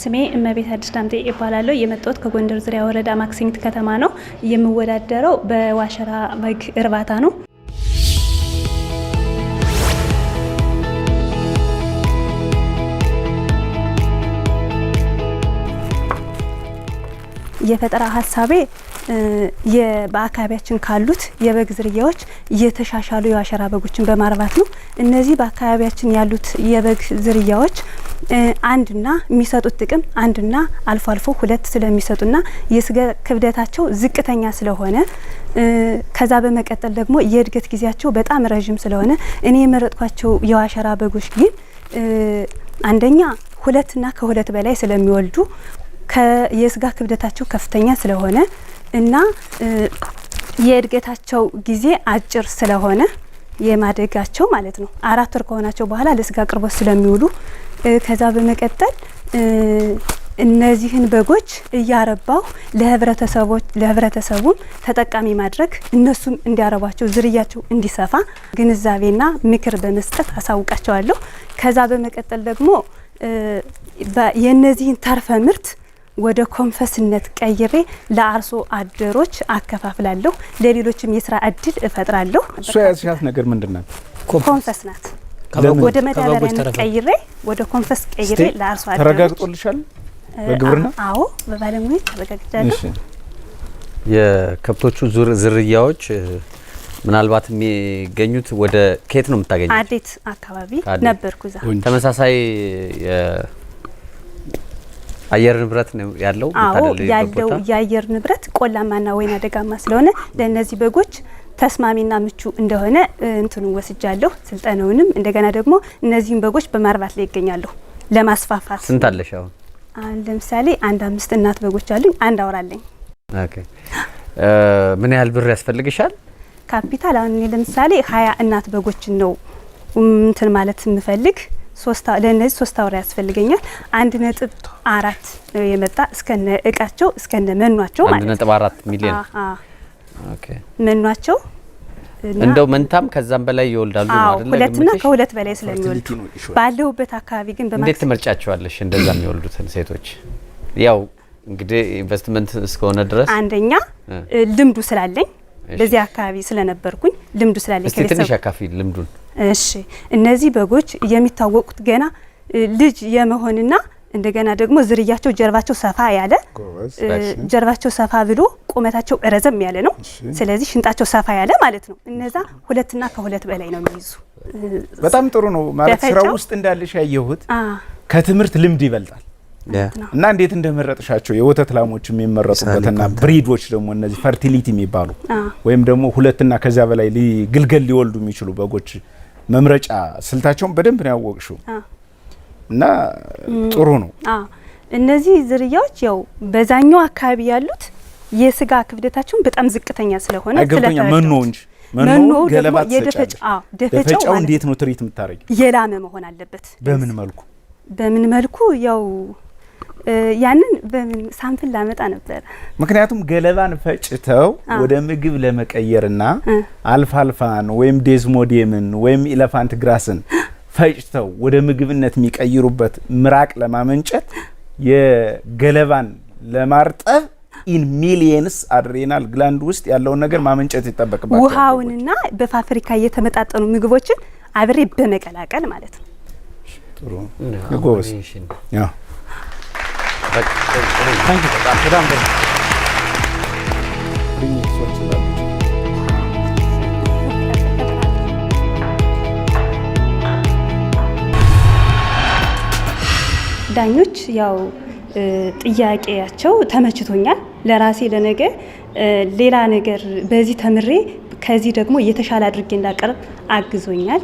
ስሜ እመቤት አዲስ ዳምጤ ይባላለሁ። የመጣሁት ከጎንደር ዙሪያ ወረዳ ማክሰኝት ከተማ ነው። የምወዳደረው በዋሸራ በግ እርባታ ነው። የፈጠራ ሀሳቤ በአካባቢያችን ካሉት የበግ ዝርያዎች የተሻሻሉ የዋሸራ በጎችን በማርባት ነው። እነዚህ በአካባቢያችን ያሉት የበግ ዝርያዎች አንድና የሚሰጡት ጥቅም አንድና አልፎ አልፎ ሁለት ስለሚሰጡና የስጋ ክብደታቸው ዝቅተኛ ስለሆነ ከዛ በመቀጠል ደግሞ የእድገት ጊዜያቸው በጣም ረጅም ስለሆነ እኔ የመረጥኳቸው የዋሸራ በጎች ግን አንደኛ ሁለትና ከሁለት በላይ ስለሚወልዱ የስጋ ክብደታቸው ከፍተኛ ስለሆነ እና የእድገታቸው ጊዜ አጭር ስለሆነ የማደጋቸው ማለት ነው 4 ወር ከሆናቸው በኋላ ለስጋ ቅርቦት ስለሚውሉ ከዛ በመቀጠል እነዚህን በጎች እያረባው ለህብረተሰቡ ተጠቃሚ ማድረግ እነሱም እንዲያረቧቸው ዝርያቸው እንዲሰፋ ግንዛቤና ምክር በመስጠት አሳውቃቸዋለሁ። ከዛ በመቀጠል ደግሞ የነዚህን ተርፈ ምርት ወደ ኮንፈስነት ቀይሬ ለአርሶ አደሮች አከፋፍላለሁ። ለሌሎችም የስራ እድል እፈጥራለሁ። እሱ ያስያት ነገር ምንድነው? ኮንፈስ ናት። ወደ መዳበሪያነት ቀይሬ ወደ ኮንፈስ ቀይሬ ለአርሶ አደሮች ተረጋግጦልሻል? በግብርና? አዎ፣ በባለሙያ ተረጋግጫለሁ። የከብቶቹ ዝርያዎች ምናልባት የሚገኙት ወደ ከየት ነው የምታገኙት? አዴት አካባቢ ነበርኩ። እዛ ተመሳሳይ አየር ንብረት ነው ያለው? ያለው የአየር ንብረት ቆላማና ወይና ደጋማ ስለሆነ ለነዚህ በጎች ተስማሚና ምቹ እንደሆነ እንትኑ ወስጃለሁ ስልጠናውንም። እንደገና ደግሞ እነዚህን በጎች በማርባት ላይ ይገኛለሁ ለማስፋፋት። ስንት አለሽ አሁን? ለምሳሌ 5 እናት በጎች አሉኝ፣ 1 አውራ አለኝ። ኦኬ። ምን ያህል ብር ያስፈልግሻል? ካፒታል አሁን ለምሳሌ 20 እናት በጎችን ነው እንትን ማለት የምፈልግ። ለነዚህ 3 አውራ ያስፈልገኛል። 1.4 ነው የመጣ እስከነ እቃቸው እስከነ መኗቸው ማለት 1.4 ሚሊዮን። ኦኬ። መኗቸው እንደው መንታም ከዛም በላይ ይወልዳሉ ማለት ነው። ሁለትና ከሁለት በላይ ስለሚወልዱ ባለውበት አካባቢ ግን እንዴት ትመርጫቸዋለሽ እንደዛ የሚወልዱትን ሴቶች? ያው እንግዲህ ኢንቨስትመንት እስከሆነ ድረስ አንደኛ ልምዱ ስላለኝ በዚህ አካባቢ ስለነበርኩኝ ልምዱ ስላለኝ ከቤተሰብ ትንሽ አካፊ ልምዱን። እሺ፣ እነዚህ በጎች የሚታወቁት ገና ልጅ የመሆንና እንደገና ደግሞ ዝርያቸው ጀርባቸው ሰፋ ያለ ጀርባቸው ሰፋ ብሎ ቁመታቸው ረዘም ያለ ነው። ስለዚህ ሽንጣቸው ሰፋ ያለ ማለት ነው። እነዛ ሁለትና ከሁለት በላይ ነው የሚይዙ። በጣም ጥሩ ነው ማለት ስራው ውስጥ እንዳለሽ ያየሁት ከትምህርት ልምድ ይበልጣል። እና እንዴት እንደመረጥሻቸው የወተት ላሞች የሚመረጡበትና ብሪዶች ደግሞ እነዚህ ፈርቲሊቲ የሚባሉ ወይም ደግሞ ሁለትና ከዚያ በላይ ግልገል ሊወልዱ የሚችሉ በጎች መምረጫ ስልታቸውን በደንብ ነው ያወቅሽው። እና ጥሩ ነው። እነዚህ ዝርያዎች ያው በዛኛው አካባቢ ያሉት የስጋ ክብደታቸው በጣም ዝቅተኛ ስለሆነ መኖ እንጂ መኖ ገለባ ደፈጫው እንዴት ነው ትሪት የምታረጊ? የላመ መሆን አለበት። በምን መልኩ ያው ያንን በምን ሳምፕል ላመጣ ነበር። ምክንያቱም ገለባን ፈጭተው ወደ ምግብ ለመቀየርና አልፋልፋን ወይም ዴዝሞዲየምን ወይም ኢሌፋንት ግራስን ፈጭተው ወደ ምግብነት የሚቀይሩበት ምራቅ ለማመንጨት የገለባን ለማርጠብ ኢን ሚሊየንስ አድሬናል ግላንድ ውስጥ ያለውን ነገር ማመንጨት ይጠበቅባቸዋል። ውሃውንና በፋብሪካ የተመጣጠኑ ምግቦችን አብሬ በመቀላቀል ማለት ነው። ጥሩ ጎበዝ። ያ በጣም ዳኞች ያው ጥያቄያቸው ተመችቶኛል። ለራሴ ለነገ ሌላ ነገር በዚህ ተምሬ ከዚህ ደግሞ የተሻለ አድርጌ እንዳቀርብ አግዞኛል።